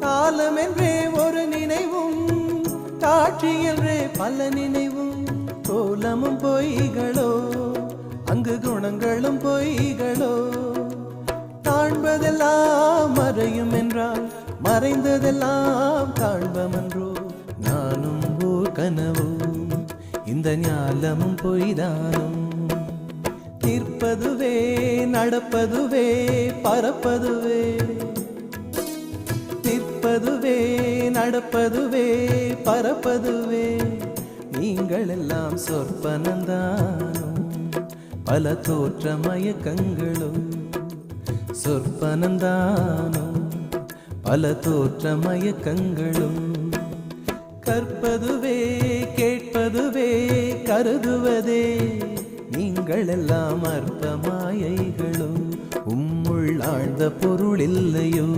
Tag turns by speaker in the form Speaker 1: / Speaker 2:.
Speaker 1: காலம் என்றே ஒரு நினைவும், காட்சி என்றே பல நினைவும், கோலமும் பொய்களோ அங்கு குணங்களும் பொய்களோ. காண்பதெல்லாம் மறையும் என்றால் மறைந்ததெல்லாம் காண்பமன்றோ. நானும் ஓர் கனவோ இந்த ஞாலமும் பொய்தானும். நிற்பதுவே நடப்பதுவே பறப்பதுவே, நிற்பதுவே நடப்பதுவே பறப்பதுவே. நீங்கள் எல்லாம் சொற்பனந்தானும் பல தோற்ற மயக்கங்களும். சொற்பனந்தானும் பல தோற்ற மயக்கங்களும். கற்பதுவே கேட்பதுவே கருதுவதே, நீங்கள் எல்லாம் அற்ப மாயைகளோ. உம்முள் ஆழ்ந்த பொருள் இல்லையோ.